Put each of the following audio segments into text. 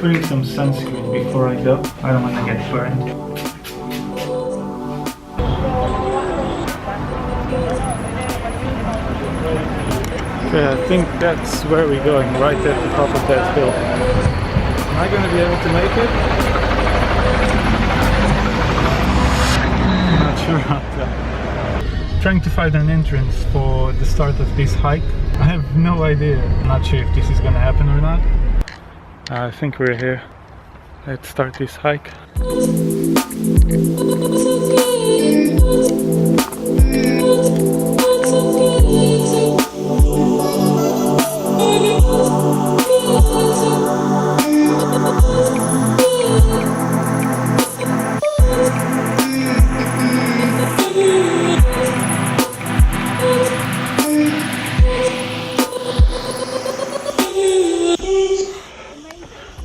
bring some sunscreen before I go. I don't want to get burned. Okay, I think that's where we're going, right at the top of that hill. Am I going to be able to make it? I'm not sure about that. Trying to find an entrance for the start of this hike. I have no idea. I'm not sure if this is going to happen or not. I think we're here. Let's start this hike.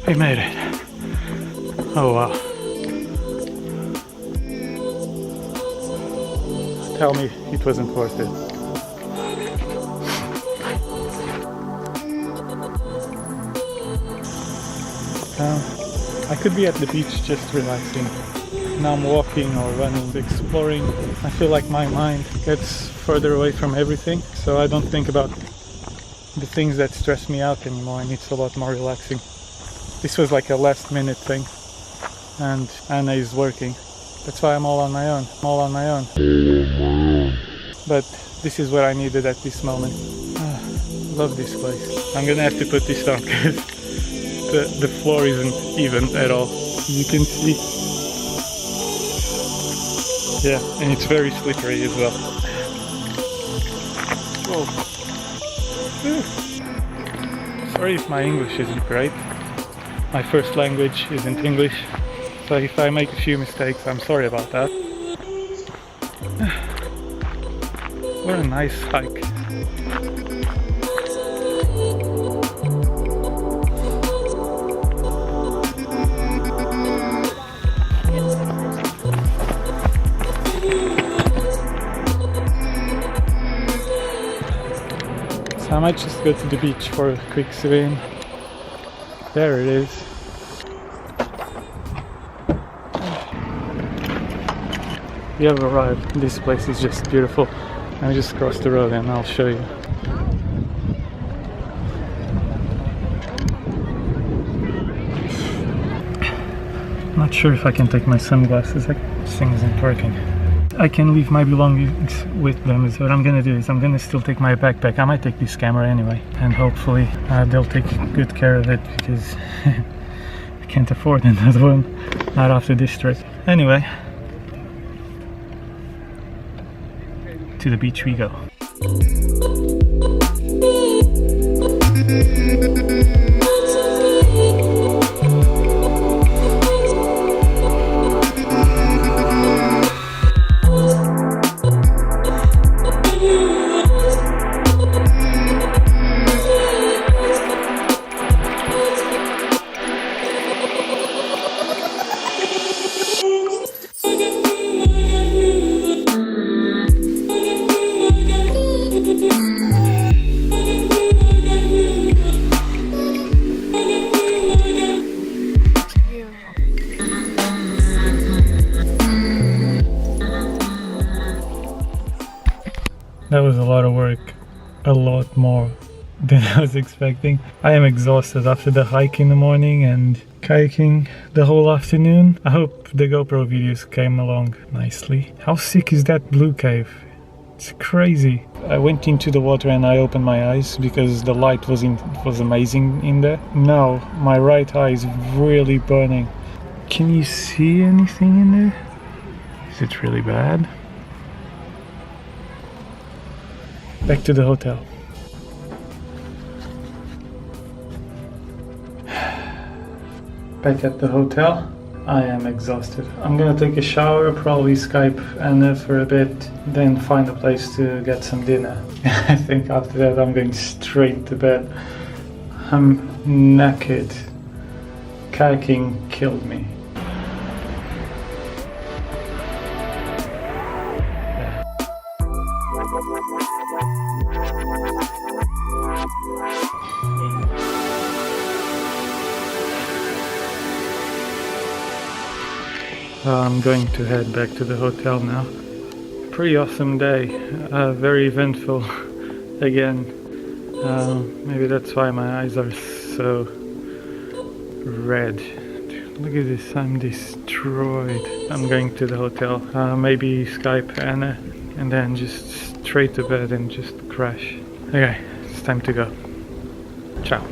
We made it. Oh wow. Tell me it wasn't worth it. I could be at the beach just relaxing. Now I'm walking or running, exploring. I feel like my mind gets further away from everything, so I don't think about the things that stress me out anymore, and it's a lot more relaxing. This was like a last minute thing, and Anna is working. That's why I'm all on my own. But this is what I needed at this moment. Love this place. I'm gonna have to put this down because the floor isn't even at all. You can see. Yeah, and it's very slippery as well. Whoa. Sorry if my English isn't great. My first language isn't English, so if I make a few mistakes, I'm sorry about that. What a nice hike. So I might just go to the beach for a quick swim. There it is. We have arrived. This place is just beautiful. Let me just cross the road and I'll show you. Not sure if I can take my sunglasses. This thing isn't working. I can leave my belongings with them, so what I'm gonna do is I'm gonna still take my backpack. I might take this camera anyway, and hopefully they'll take good care of it, because I can't afford another one, not after this trip. Anyway, to the beach we go. That was a lot of work, a lot more than I was expecting. I am exhausted after the hike in the morning and kayaking the whole afternoon. I hope the GoPro videos came along nicely. How sick is that blue cave? It's crazy. I went into the water and I opened my eyes because the light was amazing in there. Now my right eye is really burning. Can you see anything in there? Is it really bad? Back to the hotel. Back at the hotel. I am exhausted. I'm gonna take a shower, probably Skype Anna for a bit, then find a place to get some dinner. I think after that I'm going straight to bed. I'm knackered. Kayaking killed me. I'm going to head back to the hotel now. Pretty awesome day, very eventful again. Maybe that's why my eyes are so red. Dude, look at this, I'm destroyed. I'm going to the hotel, maybe Skype Anna, and then just straight to bed and just crash. Okay, it's time to go. Ciao.